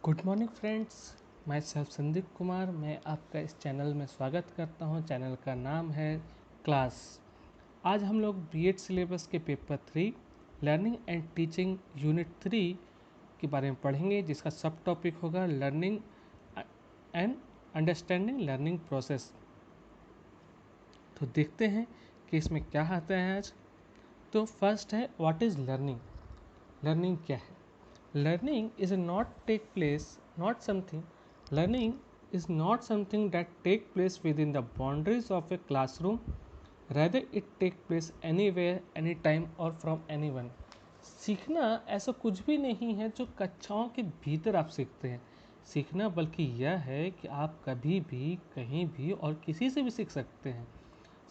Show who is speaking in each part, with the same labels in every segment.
Speaker 1: Good morning friends. मैं self Sandeep Kumar. मैं आपका इस चैनल में स्वागत करता हूं। चैनल का नाम है क्लास। आज हम लोग बीएड सिलेबस के paper 3 learning and teaching unit 3 के बारे में पढ़ेंगे, जिसका सब टॉपिक होगा learning and understanding learning process. तो देखते हैं कि इसमें क्या आता है आज। तो फर्स्ट है, व्हाट इज़ लर्निंग। लर्निंग क्या है? Learning is not something. Learning is not something that take place within the boundaries of a classroom. Rather, it take place anywhere, anytime, or from anyone. सीखना ऐसा कुछ भी नहीं है जो कक्षाओं के भीतर आप सीखते हैं। सीखना बल्कि यह है कि आप कभी भी, कहीं भी और किसी से भी सीख सकते हैं।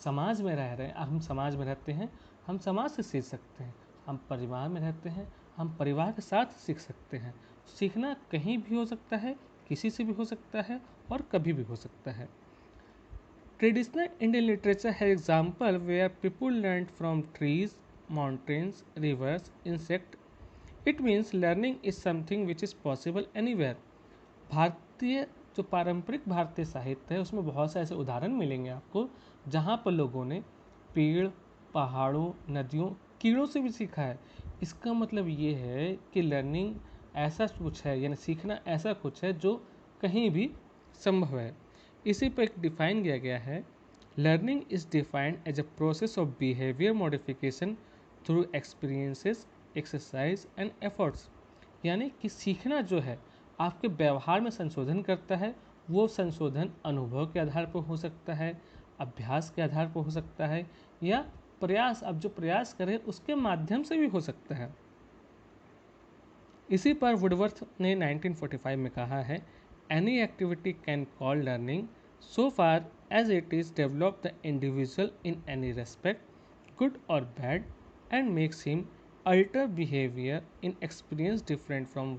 Speaker 1: समाज में रह रहे हैं, हम समाज में रहते हैं, हम समाज से सीख सकते हैं। हम परिवार में रहते हैं, हम परिवार के साथ सीख सकते हैं। सीखना कहीं भी हो सकता है, किसी से भी हो सकता है और कभी भी हो सकता है। ट्रेडिशनल इंडियन लिटरेचर है example where people learn from trees, mountains, rivers, insect. It means learning is something which is possible anywhere. भारतीय जो पारंपरिक भारतीय साहित्य है उसमें बहुत से ऐसे उदाहरण मिलेंगे आपको जहाँ पर लोगों ने पेड़, पहाड़ों, नदियों, कीड़ों से भी सीखा है। इसका मतलब ये है कि लर्निंग ऐसा कुछ है, यानी सीखना ऐसा कुछ है जो कहीं भी संभव है। इसी पर एक डिफाइन किया गया है, learning is defined as a process of behaviour modification through experiences, exercise and efforts. यानी कि सीखना जो है आपके व्यवहार में संशोधन करता है। वो संशोधन अनुभव के आधार पर हो सकता है, अभ्यास के आधार पर हो सकता है, या प्रयास, आप जो प्रयास करें उसके माध्यम से भी हो सकता है। इसी पर वुडवर्थ ने 1945 में कहा है, any activity can call learning so far as it is develop the individual in any respect good और bad and makes him alter behavior in experience different from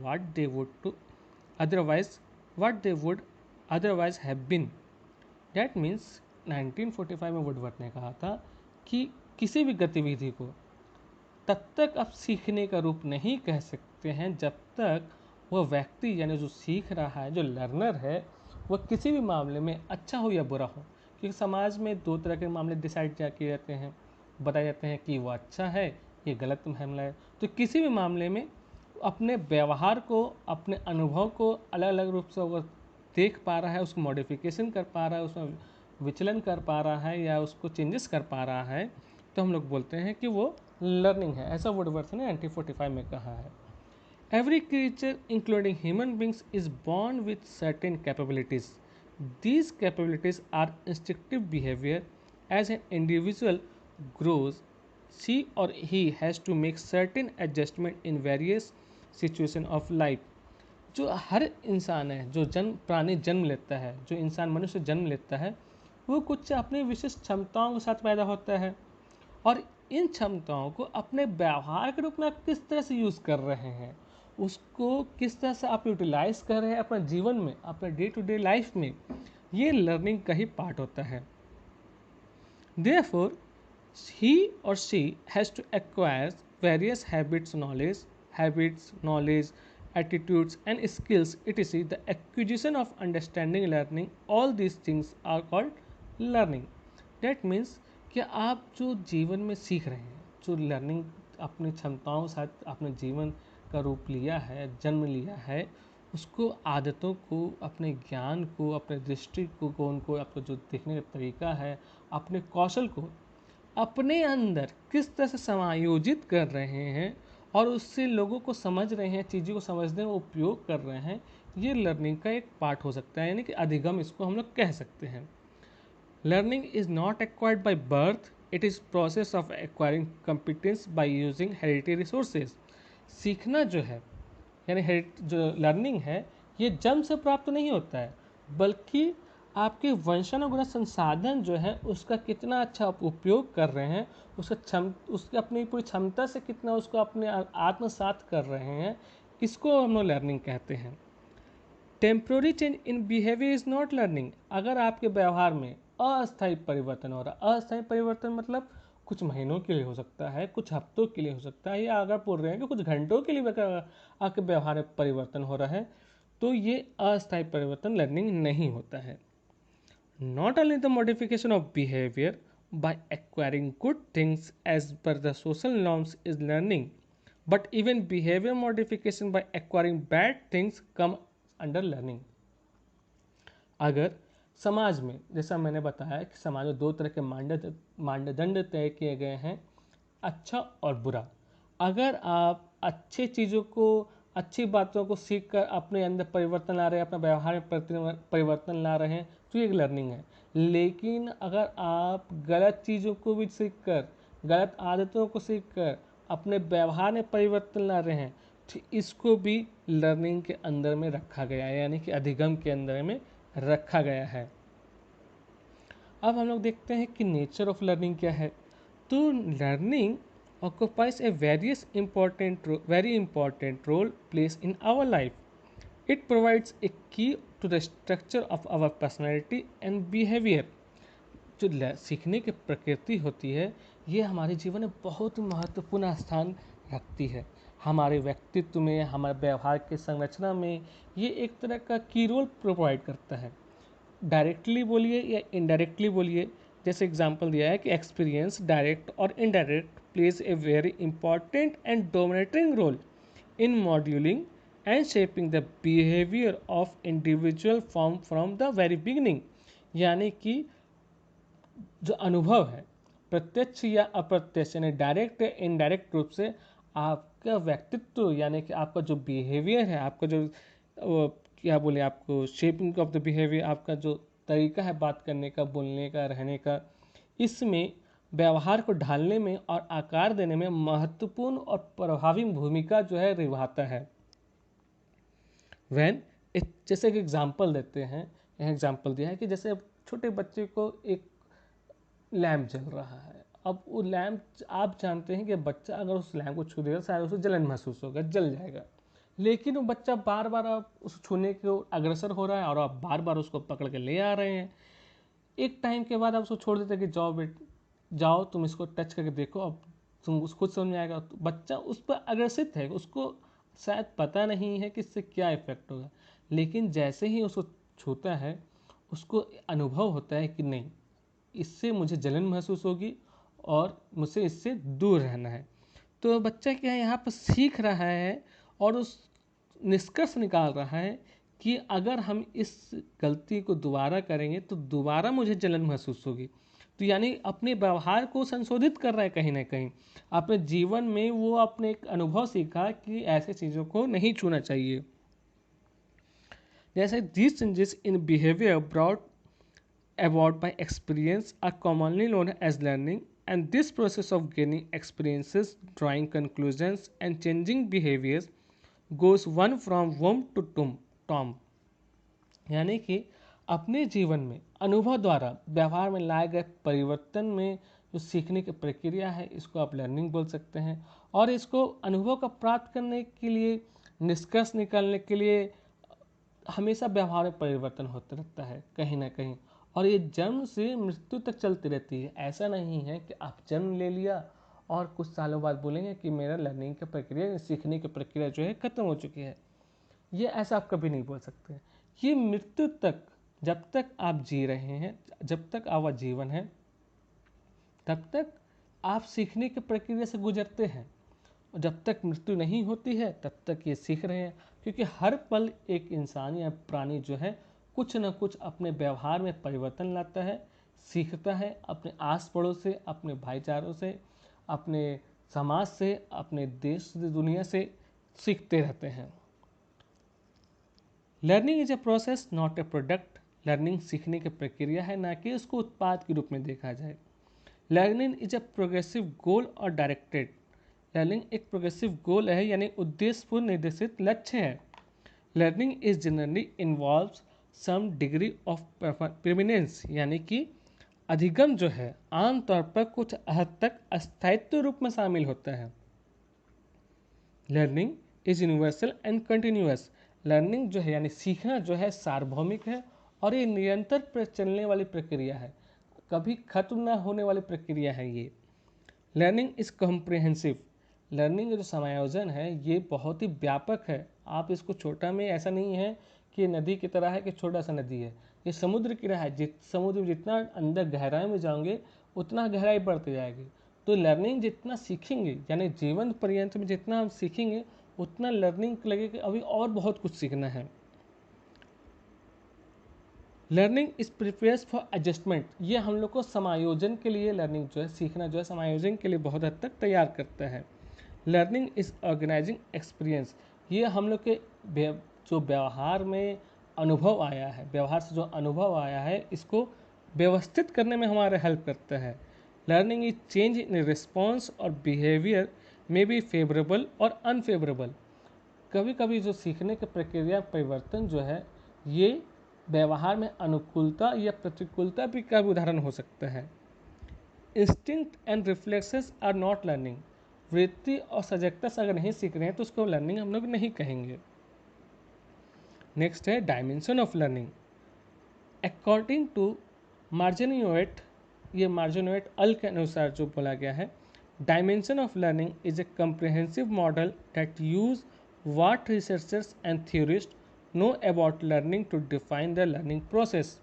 Speaker 1: otherwise what they would otherwise have been. That means 1945 में Woodworth ने कहा था कि किसी भी गतिविधि को तब तक आप सीखने का रूप नहीं कह सकते हैं जब तक वह व्यक्ति, यानी जो सीख रहा है, जो लर्नर है, वह किसी भी मामले में अच्छा हो या बुरा हो। क्योंकि समाज में दो तरह के मामले डिसाइड किए जाते हैं, बताए जाते हैं कि वह अच्छा है, ये गलत मामला है। तो किसी भी मामले में अपने व्यवहार को, अपने अनुभव को अलग अलग रूप से वो देख पा रहा है, उसको मॉडिफिकेशन कर पा रहा है, उसमें विचलन कर पा रहा है या उसको चेंजेस कर पा रहा है, तो हम लोग बोलते हैं कि वो लर्निंग है। ऐसा वुडवर्थ ने 1945 में कहा है। Every creature including human beings is born with certain capabilities. These capabilities are instinctive behaviour. As an individual grows, she or he has to make certain adjustment in various situation of life. जो हर इंसान है, जो प्राणी जन्म लेता है, जो इंसान मनुष्य जन्म लेता है, वो कुछ अपनी विशिष्ट क्षमताओं के साथ पैदा होता है और इन क्षमताओं को अपने व्यवहार के रूप में आप किस तरह से यूज़ कर रहे हैं, उसको किस तरह से आप यूटिलाइज कर रहे हैं अपने जीवन में, अपने डे टू डे लाइफ में, ये लर्निंग का ही पार्ट होता है। Therefore, he or she has to acquire various knowledge, attitudes, and skills, etc. The acquisition of understanding, learning, all these things are called learning. That means कि आप जो जीवन में सीख रहे हैं, जो लर्निंग अपनी क्षमताओं के साथ अपने जीवन का रूप लिया है, जन्म लिया है, उसको, आदतों को, अपने ज्ञान को, अपने दृष्टिकोण को, आपका जो देखने का तरीका है, अपने कौशल को अपने अंदर किस तरह से समायोजित कर रहे हैं और उससे लोगों को समझ रहे हैं, चीज़ों को समझने में उपयोग कर रहे हैं, ये लर्निंग का एक पार्ट हो सकता है, यानी कि अधिगम इसको हम लोग कह सकते हैं। Learning is not acquired by birth, it is process of acquiring competence by using hereditary resources. सीखना जो है, यानी जो लर्निंग है, ये जन्म से प्राप्त नहीं होता है, बल्कि आपके वंशानुगत संसाधन जो है उसका कितना अच्छा आप उपयोग कर रहे हैं, उसके अपनी पूरी क्षमता से कितना उसको अपने आत्मसात कर रहे हैं, इसको हम लोग लर्निंग कहते हैं। Temporary change in behaviour is not learning. अगर आपके व्यवहार में अस्थायी परिवर्तन हो रहा है, अस्थायी परिवर्तन मतलब कुछ महीनों के लिए हो सकता है, कुछ हफ्तों के लिए हो सकता है, या अगर बोल रहे हैं कि कुछ घंटों के लिए आपके व्यवहार में परिवर्तन हो रहा है, तो ये अस्थायी परिवर्तन लर्निंग नहीं होता है। Not only the modification of behavior by acquiring good things as per the social norms is learning, but even behavior modification by acquiring bad things come under learning. अगर समाज में, जैसा मैंने बताया कि समाज में दो तरह के मानदंड तय किए गए हैं, अच्छा और बुरा। अगर आप अच्छी चीज़ों को, अच्छी बातों को सीख कर अपने अंदर परिवर्तन ला रहे हैं, अपने व्यवहार में परिवर्तन ला रहे हैं, तो ये एक लर्निंग है। लेकिन अगर आप गलत चीज़ों को भी सीख कर, गलत आदतों को सीख कर अपने व्यवहार में परिवर्तन ला रहे हैं, तो इसको भी लर्निंग के अंदर में रखा गया है, यानी कि अधिगम के अंदर में रखा गया है। अब हम लोग देखते हैं कि नेचर ऑफ लर्निंग क्या है। तो learning occupies a very important role plays in our life. It provides a key to the structure of our personality and behavior. जो सीखने की प्रकृति होती है, ये हमारे जीवन में बहुत महत्वपूर्ण स्थान रखती है। हमारे व्यक्तित्व में, हमारे व्यवहार के संरचना में ये एक तरह का की रोल प्रोवाइड करता है। डायरेक्टली बोलिए या इनडायरेक्टली बोलिए, जैसे एग्जांपल दिया है कि एक्सपीरियंस डायरेक्ट और indirect plays a very important and dominating role in moulding and shaping the behaviour of individual form from the very beginning. यानी कि जो अनुभव है, प्रत्यक्ष या अप्रत्यक्ष यानी डायरेक्ट या इनडायरेक्ट रूप से आपका व्यक्तित्व, यानी कि आपका जो बिहेवियर है, आपका जो क्या बोले, आपको शेपिंग ऑफ द बिहेवियर, आपका जो तरीका है बात करने का, बोलने का, रहने का, इसमें व्यवहार को ढालने में और आकार देने में महत्वपूर्ण और प्रभावी भूमिका जो है निभाता है। जैसे एक एग्जाम्पल देते हैं, एग्जाम्पल दिया है कि जैसे छोटे बच्चे को एक लैम्प जल रहा है। अब वो लैम्प, आप जानते हैं कि बच्चा अगर उस लैम्प को छू देगा शायद उसे जलन महसूस होगा, जल जाएगा। लेकिन वो बच्चा बार बार आप उस छूने को अग्रसर हो रहा है और आप बार बार उसको पकड़ के ले आ रहे हैं। एक टाइम के बाद आप उसको छोड़ देते हैं कि जाओ तुम इसको टच करके देखो, अब तुम उसको खुद समझ में आएगा। तो बच्चा उस पर अग्रसित है, उसको शायद पता नहीं है कि इससे क्या इफेक्ट होगा, लेकिन जैसे ही उसको छूता है उसको अनुभव होता है कि नहीं, इससे मुझे जलन महसूस होगी और मुझे इससे दूर रहना है। तो बच्चा क्या है, यहाँ पर सीख रहा है और उस निष्कर्ष निकाल रहा है कि अगर हम इस गलती को दोबारा करेंगे तो दोबारा मुझे जलन महसूस होगी। तो यानी अपने व्यवहार को संशोधित कर रहा है कहीं ना कहीं, अपने जीवन में वो अपने एक अनुभव सीखा कि ऐसे चीज़ों को नहीं छूना चाहिए। जैसे these changes in behavior brought about by experience are commonly known as learning, and this process of gaining experiences, drawing conclusions and changing behaviors goes one from womb to tomb। यानी कि अपने जीवन में अनुभव द्वारा व्यवहार में लाए गए परिवर्तन में जो सीखने की प्रक्रिया है, इसको आप लर्निंग बोल सकते हैं। और इसको अनुभव का प्राप्त करने के लिए, निष्कर्ष निकालने के लिए हमेशा व्यवहार में परिवर्तन होता रहता है कहीं ना कहीं, और ये जन्म से मृत्यु तक चलती रहती है। ऐसा नहीं है कि आप जन्म ले लिया और कुछ सालों बाद बोलेंगे कि मेरा लर्निंग की प्रक्रिया, सीखने की प्रक्रिया जो है ख़त्म हो चुकी है। ये ऐसा आप कभी नहीं बोल सकते। ये मृत्यु तक, जब तक आप जी रहे हैं, जब तक आपका जीवन है, तब तक आप सीखने की प्रक्रिया से गुजरते हैं। और जब तक मृत्यु नहीं होती है तब तक ये सीख रहे हैं, क्योंकि हर पल एक इंसान या प्राणी जो है कुछ न कुछ अपने व्यवहार में परिवर्तन लाता है, सीखता है, अपने आस पड़ोस से, अपने भाईचारों से, अपने समाज से, अपने देश से, दुनिया से सीखते रहते हैं। Learning is a process not a product. Learning सीखने की प्रक्रिया है, ना कि उसको उत्पाद के रूप में देखा जाए। Learning is a progressive goal और डायरेक्टेड। लर्निंग एक प्रोग्रेसिव गोल है, यानी उद्देश्यपूर्ण निर्देशित लक्ष्य है। Learning is generally involves some degree of permanence, यानी कि अधिगम जो है आमतौर पर कुछ हद तक अस्थायित्व रूप में शामिल होता है। Learning is universal and continuous. Learning जो है, यानी सीखना जो है, सार्वभौमिक है और ये निरंतर चलने वाली प्रक्रिया है, कभी खत्म ना होने वाली प्रक्रिया है ये। Learning is comprehensive. लर्निंग का जो समायोजन है ये बहुत ही व्यापक है। आप इसको छोटा में ऐसा नहीं है कि नदी की तरह है कि छोटा सा नदी है, ये समुद्र की तरह है। समुद्र में जितना अंदर गहराई में जाओगे उतना गहराई बढ़ती जाएगी। तो लर्निंग जितना सीखेंगे, यानी जीवन पर्यंत में जितना हम सीखेंगे उतना लर्निंग लगेगा कि अभी और बहुत कुछ सीखना है। Learning is prepares for adjustment, ये हम लोग को समायोजन के लिए, लर्निंग जो है सीखना जो है समायोजन के लिए बहुत हद तक तैयार करता है। लर्निंग इज ऑर्गेनाइजिंग एक्सपीरियंस, ये हम लोग के जो व्यवहार में अनुभव आया है, व्यवहार से जो अनुभव आया है इसको व्यवस्थित करने में हमारा हेल्प करता है। Learning is change in response और बिहेवियर में बी फेवरेबल और अनफेवरेबल, कभी कभी जो सीखने की प्रक्रिया परिवर्तन जो है ये व्यवहार में अनुकूलता या प्रतिकूलता भी का उदाहरण हो सकता है। Instinct and reflexes are not learning, वृत्ति और सजगता से अगर नहीं सीख रहे हैं तो उसको लर्निंग हम लोग नहीं कहेंगे। नेक्स्ट है dimension of learning. According to Marzano et, ये मार्जिनोवेट अल के अनुसार जो बोला गया है, dimension of learning is a comprehensive model that use what researchers and theorists know about learning to define the learning process।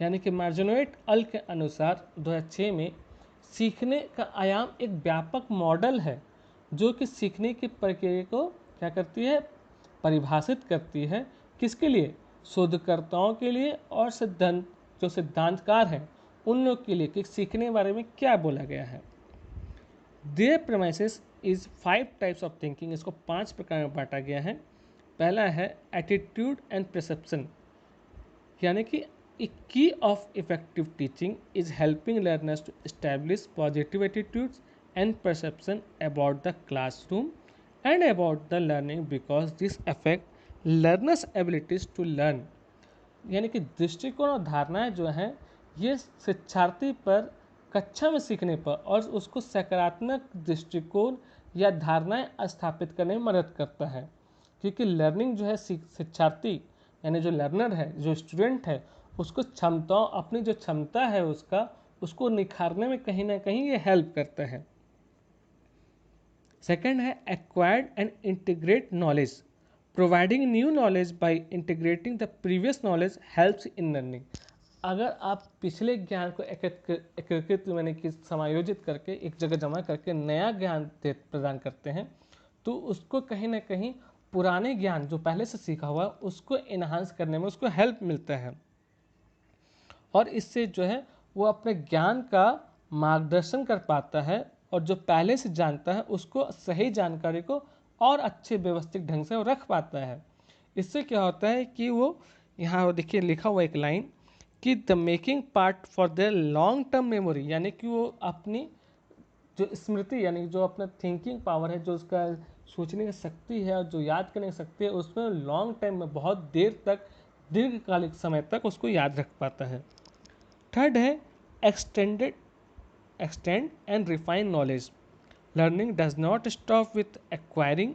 Speaker 1: यानी कि मार्जिनोवेट अल के अनुसार 2006 में सीखने का आयाम एक व्यापक मॉडल है जो कि सीखने की प्रक्रिया को क्या करती है, परिभाषित करती है। किसके लिए? शोधकर्ताओं के लिए और जो सिद्धांतकार हैं उन लोग के लिए कि सीखने के बारे में क्या बोला गया है। There premises is 5 types of thinking, इसको 5 प्रकार में बांटा गया है। पहला है एटीट्यूड एंड परसेप्शन, यानी कि a key of effective teaching is helping learners to establish positive attitudes and perception about the classroom and about the learning because this affect learners abilities to learn. यानी कि दृष्टिकोण और धारणाएं जो हैं ये शिक्षार्थी पर कक्षा में सीखने पर और उसको सकारात्मक दृष्टिकोण या धारणाएं स्थापित करने में मदद करता है। क्योंकि लर्निंग जो है शिक्षार्थी यानी जो लर्नर है, जो स्टूडेंट है, उसको क्षमताओं, अपनी जो क्षमता है उसको निखारने में कहीं ना कहीं ये हेल्प करता है। सेकंड है acquired and integrate knowledge, providing new knowledge by integrating the previous knowledge helps in learning. अगर आप पिछले ज्ञान को एकीकृत यानी कि समायोजित करके एक जगह जमा करके नया ज्ञान प्रदान करते हैं तो उसको कहीं ना कहीं पुराने ज्ञान जो पहले से सीखा हुआ उसको इन्हांस करने में उसको हेल्प मिलता है और इससे जो है वो अपने ज्ञान का मार्गदर्शन कर पाता है और जो पहले से जानता है उसको सही जानकारी को और अच्छे व्यवस्थित ढंग से वो रख पाता है। इससे क्या होता है कि वो यहाँ देखिए लिखा हुआ एक लाइन कि the making part for their long term memory, यानी कि वो अपनी जो स्मृति यानी जो अपना थिंकिंग पावर है, जो उसका सोचने की शक्ति है और जो याद करने की शक्ति है, उसमें लॉन्ग टाइम में बहुत देर तक दीर्घकालिक समय तक उसको याद रख पाता है। थर्ड है extend and refine knowledge. Learning does not stop with acquiring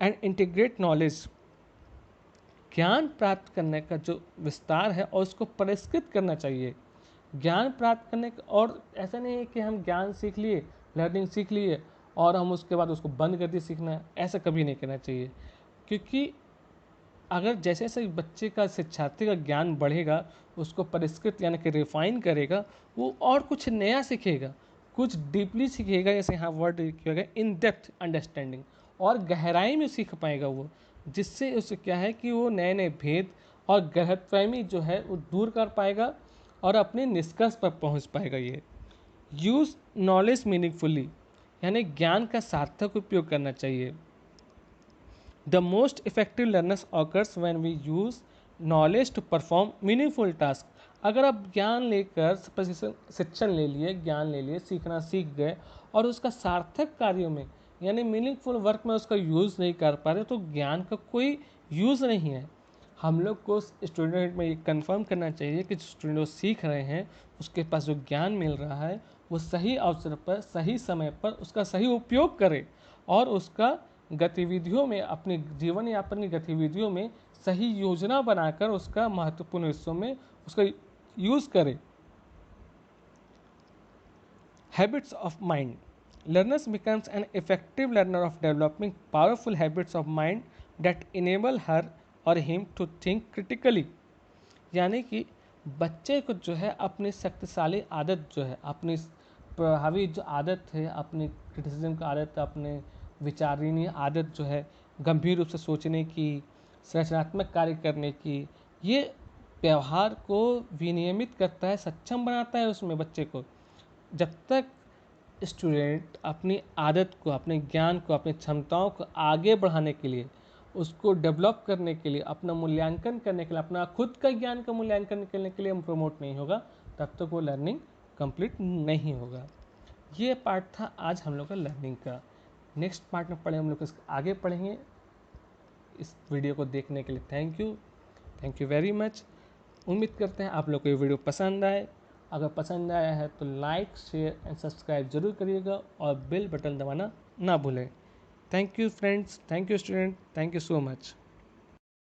Speaker 1: and integrate knowledge. ज्ञान प्राप्त करने का जो विस्तार है और उसको परिष्कृत करना चाहिए। ज्ञान प्राप्त करने का, और ऐसा नहीं है कि हम ज्ञान सीख लिए, लर्निंग सीख लिए और हम उसके बाद उसको बंद कर दिए सीखना, ऐसा कभी नहीं करना चाहिए। क्योंकि अगर जैसे जैसे बच्चे का, शिक्षार्थी का ज्ञान बढ़ेगा, उसको परिष्कृत यानी कि रिफाइन करेगा, वो और कुछ नया सीखेगा, कुछ डीपली सीखेगा, जैसे यहाँ वर्ड किया इन डेप्थ अंडरस्टैंडिंग, और गहराई में सीख पाएगा वो, जिससे उससे क्या है कि वो नए नए भेद और गलतफहमी जो है वो दूर कर पाएगा और अपने निष्कर्ष पर पहुंच पाएगा। ये यूज़ नॉलेज मीनिंगफुली, यानी ज्ञान का सार्थक उपयोग करना चाहिए। The most effective learners occurs when we use knowledge to perform meaningful task. अगर आप ज्ञान लेकर शिक्षण ले लिए, ज्ञान ले लिए, सीखना सीख गए और उसका सार्थक कार्यों में यानी मीनिंगफुल वर्क में उसका यूज़ नहीं कर पा रहे तो ज्ञान का कोई यूज़ नहीं है। हम लोग को स्टूडेंट में ये कंफर्म करना चाहिए कि जो स्टूडेंट सीख रहे हैं उसके पास जो ज्ञान मिल रहा है वो सही अवसर पर, सही समय पर उसका सही उपयोग करे और उसका गतिविधियों में, अपने जीवन यापन की गतिविधियों में सही योजना बनाकर उसका महत्वपूर्ण हिस्सों में उसका यूज़ करे। Habits of mind, learners becomes an effective learner of developing powerful habits of mind that enable her or him to think critically। यानी कि बच्चे को जो है अपनी शक्तिशाली आदत जो है, अपनी प्रभावी जो आदत है, अपनी क्रिटिसिज्म की आदत, अपने विचारणीय आदत जो है, गंभीर रूप से सोचने की, रचनात्मक कार्य करने की, ये व्यवहार को विनियमित करता है, सक्षम बनाता है उसमें बच्चे को। जब तक स्टूडेंट अपनी आदत को, अपने ज्ञान को, अपनी क्षमताओं को आगे बढ़ाने के लिए, उसको डेवलप करने के लिए, अपना मूल्यांकन करने के लिए, अपना खुद का ज्ञान का मूल्यांकन करने के लिए प्रमोट नहीं होगा, तब तक वो लर्निंग कंप्लीट नहीं होगा। ये पार्ट था आज हम लोग का लर्निंग का। नेक्स्ट पार्ट में पढ़े हम लोग आगे पढ़ेंगे। इस वीडियो को देखने के लिए थैंक यू वेरी मच। उम्मीद करते हैं आप लोग को ये वीडियो पसंद आए। अगर पसंद आया है तो लाइक, शेयर एंड सब्सक्राइब जरूर करिएगा और बेल बटन दबाना ना भूलें। Thank you friends, thank you student, thank you so much.